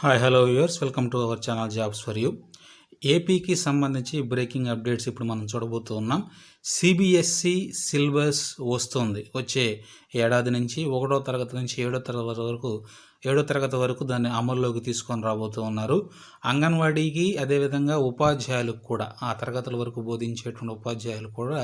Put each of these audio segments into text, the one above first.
Hi hello viewers, welcome to our channel jobs for you. ఏపీకి సంబంధించి breaking updates ఇప్పుడు మనం చూడబోతూ ఉన్నాం. సిబిఎస్ఈ సిలబస్ వస్తుంది వచ్చే ఏడాది నుంచి 1వ తరగతి నుంచి 7వ తరగతి వరకు దాన్ని అమల్లోకి తీసుకొని రాబోతూ ఉన్నారు. అంగన్వాడీకి అదేవిధంగా ఉపాధ్యాయులకు కూడా, ఆ తరగతుల వరకు బోధించేటువంటి ఉపాధ్యాయులు కూడా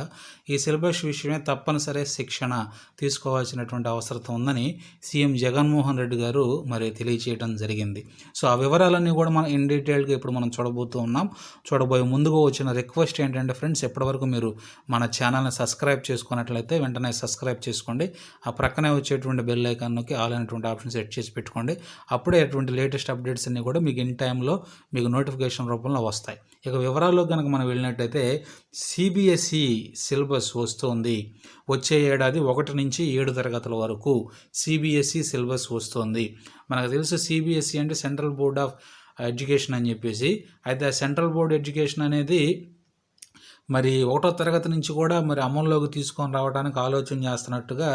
ఈ సిలబస్ విషయమే తప్పనిసరి శిక్షణ తీసుకోవాల్సినటువంటి అవసరం ఉందని సీఎం జగన్మోహన్ రెడ్డి గారు మరి తెలియచేయడం జరిగింది. సో ఆ వివరాలన్నీ కూడా మనం ఇన్ డీటెయిల్గా ఇప్పుడు మనం చూడబోతూ ఉన్నాం. చూడబోయే ముందుగా వచ్చిన రిక్వెస్ట్ ఏంటంటే ఫ్రెండ్స్, ఎప్పటివరకు మీరు మన ఛానల్ని సబ్స్క్రైబ్ చేసుకున్నట్లయితే వెంటనే సబ్స్క్రైబ్ చేసుకోండి. ఆ ప్రక్కనే వచ్చేటువంటి బెల్ ఐకాన్ నొక్కి ఆల్ అనేటువంటి ఆప్షన్ సెట్ చేసి పెట్టుకోండి. అప్పుడే అటువంటి లేటెస్ట్ అప్డేట్స్ అన్నీ కూడా మీకు ఇన్ టైంలో మీకు నోటిఫికేషన్ రూపంలో వస్తాయి. ఇక వివరాల్లో కనుక మనం వెళ్ళినట్టయితే సిబిఎస్ఈ సిలబస్ వస్తుంది. వచ్చే ఏడాది 1 నుంచి 7 తరగతుల వరకు సిబిఎస్ఈ సిలబస్ వస్తుంది. మనకు తెలుసు సిబిఎస్ఈ అంటే సెంట్రల్ బోర్డ్ ఆఫ్ ఎడ్యుకేషన్ అని చెప్పేసి. అయితే ఆ సెంట్రల్ బోర్డ్ ఎడ్యుకేషన్ అనేది మరి 1వ తరగతి నుంచి కూడా మరి అమల్లోకి తీసుకొని రావడానికి ఆలోచన చేస్తున్నట్టుగా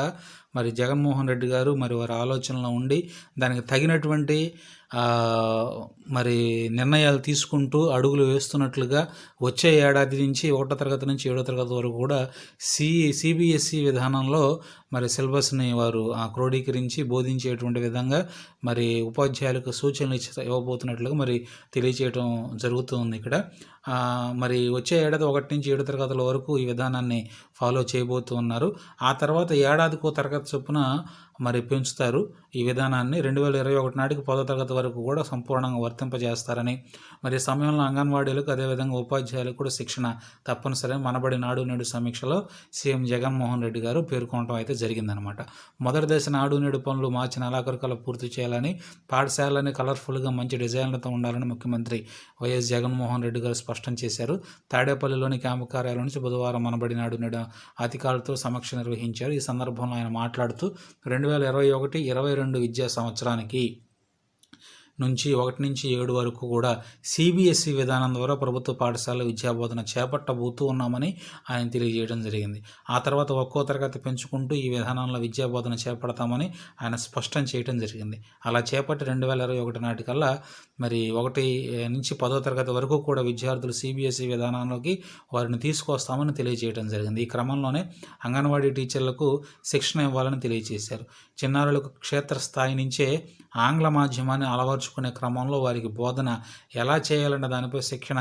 మరి జగన్మోహన్ రెడ్డి గారు మరి వారి ఆలోచనలో ఉండి దానికి తగినటువంటి మరి నిర్ణయాలు తీసుకుంటూ అడుగులు వేస్తున్నట్లుగా వచ్చే ఏడాది నుంచి 1వ తరగతి నుంచి 7వ తరగతి వరకు కూడా సిబిఎస్ఈ విధానంలో మరి సిలబస్ని వారు క్రోడీకరించి బోధించేటువంటి విధంగా మరి ఉపాధ్యాయులకు సూచనలు ఇవ్వబోతున్నట్లుగా మరి తెలియచేయడం జరుగుతుంది ఇక్కడ. మరి వచ్చే ఏడాది 1 నుంచి 7 తరగతుల వరకు ఈ విధానాన్ని ఫాలో చేయబోతూ ఉన్నారు. ఆ తర్వాత ఏడాదికో తరగతి చొప్పున మరి పెంచుతారు ఈ విధానాన్ని. 2021 నాటికి 10వ తరగతి వరకు కూడా సంపూర్ణంగా వర్తింపజేస్తారని, మరి సమయంలో అంగన్వాడీలకు అదేవిధంగా ఉపాధ్యాయులకు కూడా శిక్షణ తప్పనిసరి మనబడి నాడు నేడు సమీక్షలో సీఎం జగన్మోహన్ రెడ్డి గారు పేర్కొనడం అయితే జరిగిందనమాట. మొదటి దశ నాడు నేడు పనులు మార్చి నెలాఖరుకల్లా పూర్తి చేయాలని, పాఠశాలని కలర్ఫుల్గా మంచి డిజైన్లతో ఉండాలని ముఖ్యమంత్రి వైఎస్ జగన్మోహన్ రెడ్డి గారు స్పష్టం చేశారు. తాడేపల్లిలోని క్యాంపు కార్యాలయం నుంచి బుధవారం మనబడి నాడు నేడు అధికారులతో సమీక్ష నిర్వహించారు. ఈ సందర్భంలో ఆయన మాట్లాడుతూ 2021-22 విద్యా సంవత్సరానికి నుంచి 1 నుంచి 7 వరకు కూడా సిబిఎస్ఈ విధానం ద్వారా ప్రభుత్వ పాఠశాల విద్యాబోధన చేపట్టబోతూ ఉన్నామని ఆయన తెలియజేయడం జరిగింది. ఆ తర్వాత 1వ తరగతి పెంచుకుంటూ ఈ విధానంలో విద్యాబోధన చేపడతామని ఆయన స్పష్టం చేయడం జరిగింది. అలా చేపట్టి 2021 నాటికల్లా మరి 1 నుంచి 10వ తరగతి వరకు కూడా విద్యార్థులు సిబిఎస్ఈ విధానంలోకి వారిని తీసుకొస్తామని తెలియజేయడం జరిగింది. ఈ క్రమంలోనే అంగన్వాడీ టీచర్లకు శిక్షణ ఇవ్వాలని తెలియజేశారు. చిన్నారులకు క్షేత్రస్థాయి నుంచే ఆంగ్ల మాధ్యమాన్ని అలవర్చుకునే క్రమంలో వారికి బోధన ఎలా చేయాలన్న దానిపై శిక్షణ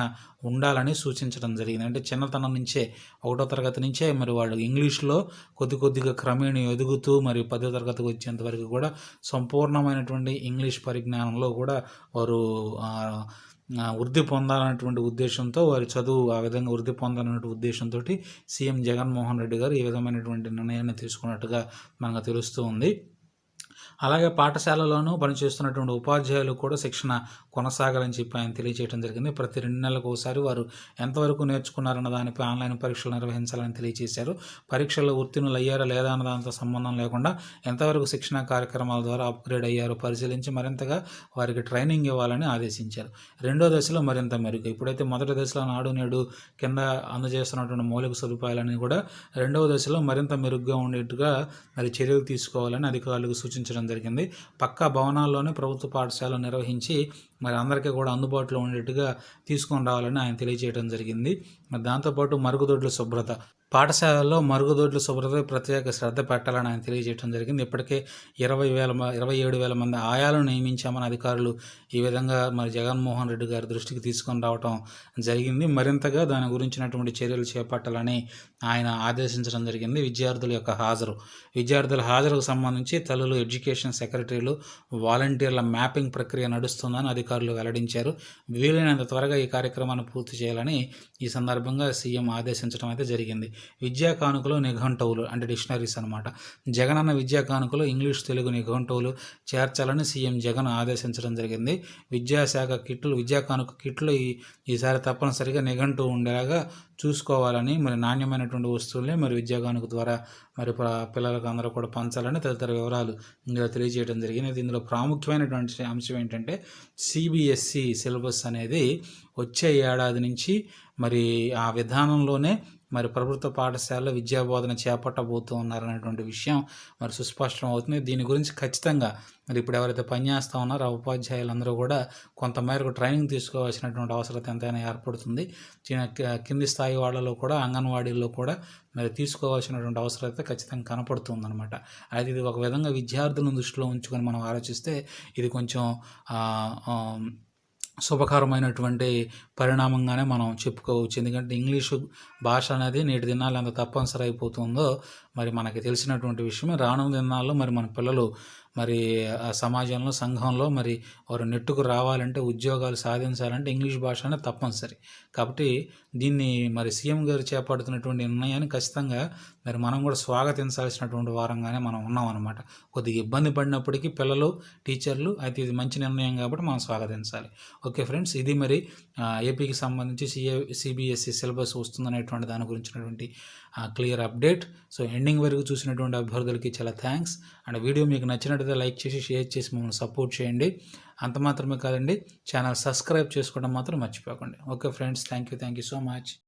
ఉండాలని సూచించడం జరిగింది. అంటే చిన్నతనం నుంచే 1వ తరగతి నుంచే మరి వాళ్ళు ఇంగ్లీష్లో కొద్దిగా క్రమేణీ ఎదుగుతూ మరి 10వ తరగతికి వచ్చేంత వరకు కూడా సంపూర్ణమైనటువంటి ఇంగ్లీష్ పరిజ్ఞానంలో కూడా వారు వృద్ధి పొందాలన్నటువంటి ఉద్దేశంతో, వారి చదువు ఆ విధంగా వృద్ధి పొందాలనే ఉద్దేశంతో సీఎం జగన్మోహన్ రెడ్డి గారు ఈ విధమైనటువంటి నిర్ణయాన్ని తీసుకున్నట్టుగా మనకు తెలుస్తూ ఉంది. అలాగే పాఠశాలలోనూ పనిచేస్తున్నటువంటి ఉపాధ్యాయులు కూడా శిక్షణ కొనసాగాలని చెప్పి ఆయన తెలియజేయడం జరిగింది. ప్రతి 2 నెలలకు ఒకసారి వారు ఎంతవరకు నేర్చుకున్నారన్న దానిపై ఆన్లైన్ పరీక్షలు నిర్వహించాలని తెలియజేశారు. పరీక్షల్లో ఉత్తీర్ణులు అయ్యారా లేదా అన్న దానితో సంబంధం లేకుండా ఎంతవరకు శిక్షణ కార్యక్రమాల ద్వారా అప్గ్రేడ్ అయ్యారో పరిశీలించి మరింతగా వారికి ట్రైనింగ్ ఇవ్వాలని ఆదేశించారు. 2వ దశలో మరింత మెరుగు. ఇప్పుడైతే మొదటి దశలో నాడు నేడు కింద అందజేస్తున్నటువంటి మౌలిక సదుపాయాలని కూడా 2వ దశలో మరింత మెరుగ్గా ఉండేట్టుగా మరి చర్యలు తీసుకోవాలని అధికారులకు సూచించడం జరిగింది. పక్కా భవనాల్లోనే ప్రభుత్వ పాఠశాల నిర్వహించి మరి అందరికీ కూడా అందుబాటులో ఉండేట్టుగా తీసుకొని రావాలని ఆయన తెలియజేయడం జరిగింది. మరి దాంతోపాటు మరుగుదొడ్ల శుభ్రత, పాఠశాలల్లో మరుగుదొడ్ల శుభ్రతపై ప్రత్యేక శ్రద్ధ పెట్టాలని ఆయన తెలియజేయడం జరిగింది. ఇప్పటికే 27,000 మంది ఆయాలను నియమించామని అధికారులు ఈ విధంగా మరి జగన్మోహన్ రెడ్డి గారి దృష్టికి తీసుకొని రావడం జరిగింది. మరింతగా దాని గురించినటువంటి చర్యలు చేపట్టాలని ఆయన ఆదేశించడం జరిగింది. విద్యార్థుల హాజరుకు సంబంధించి తల్లులు, ఎడ్యుకేషన్ సెక్రటరీలు, వాలంటీర్ల మ్యాపింగ్ ప్రక్రియ నడుస్తుందని అధికారులు వెల్లడించారు. వీలైనంత త్వరగా ఈ కార్యక్రమాన్ని పూర్తి చేయాలని ఈ సందర్భంగా సీఎం ఆదేశించడం అయితే జరిగింది. విద్యా కానుకలు, నిఘంటువులు అంటే డిక్షనరీస్ అనమాట. జగనన్న విద్యా కానుకలు ఇంగ్లీష్ తెలుగు నిఘంటువులు చేర్చాలని సీఎం జగన్ ఆదేశించడం జరిగింది. విద్యాశాఖ కిట్లు, విద్యా కానుక కిట్లు ఈసారి తప్పనిసరిగా నిఘంటువు ఉండేలాగా చూసుకోవాలని, మరి నాణ్యమైనటువంటి వస్తువుల్ని మరి విద్యా కానుక ద్వారా మరి పిల్లలకు అందరూ కూడా పంచాలని తదితర వివరాలు ఇందులో తెలియజేయడం జరిగింది. ఇందులో ప్రాముఖ్యమైనటువంటి అంశం ఏంటంటే సిబిఎస్ఈ సిలబస్ అనేది వచ్చే ఏడాది నుంచి మరి ఆ విధానంలోనే మరి ప్రభుత్వ పాఠశాలలో విద్యాబోధన చేపట్టబోతూ ఉన్నారనేటువంటి విషయం మరి సుస్పష్టం అవుతుంది. దీని గురించి ఖచ్చితంగా మరి ఇప్పుడు ఎవరైతే పనిచేస్తూ ఉన్నారో ఆ ఉపాధ్యాయులందరూ కూడా కొంతమేరకు ట్రైనింగ్ తీసుకోవాల్సినటువంటి అవసరం ఎంతైనా ఏర్పడుతుంది. కింది స్థాయి వాళ్ళలో కూడా అంగన్వాడీల్లో కూడా మరి తీసుకోవాల్సినటువంటి అవసరం అయితే ఖచ్చితంగా కనపడుతుందన్నమాట. అయితే ఇది ఒక విధంగా విద్యార్థులను దృష్టిలో ఉంచుకొని మనం ఆలోచిస్తే ఇది కొంచెం శుభకరమైనటువంటి పరిణామంగానే మనం చెప్పుకోవచ్చు. ఎందుకంటే ఇంగ్లీషు భాష అనేది నేటి దినాల్లో ఎంత తప్పనిసరి అయిపోతుందో మరి మనకి తెలిసినటువంటి విషయమే. రానున్న దినాల్లో మరి మన పిల్లలు మరి ఆ సమాజంలో, సంఘంలో మరి వారు నెట్టుకు రావాలంటే, ఉద్యోగాలు సాధించాలంటే ఇంగ్లీష్ భాష అనేది తప్పనిసరి. కాబట్టి దీన్ని మరి సీఎం గారు చేపడుతున్నటువంటి నిర్ణయాన్ని ఖచ్చితంగా మరి మనం కూడా స్వాగతించాల్సినటువంటి వారంగానే మనం ఉన్నామన్నమాట. కొద్దిగా ఇబ్బంది పడినప్పటికీ పిల్లలు, టీచర్లు అయితే ఇది మంచి నిర్ణయం కాబట్టి మనం స్వాగతించాలి. ఓకే ఫ్రెండ్స్, ఇది మరి ఏపీకి సంబంధించి సిబిఎస్ఈ సిలబస్ వస్తుందనేటువంటి దాని గురించినటువంటి క్లియర్ అప్డేట్. సో ఎండింగ్ వరకు చూసినటువంటి అభ్యర్థులకి చాలా థ్యాంక్స్. అండ్ వీడియో మీకు నచ్చినట్లయితే లైక్ చేసి, షేర్ చేసి మమ్మల్ని సపోర్ట్ చేయండి. అంత మాత్రమే కాదండి, ఛానల్ సబ్స్క్రైబ్ చేసుకోవడం మాత్రం మర్చిపోకండి. Okay friends, thank you so much.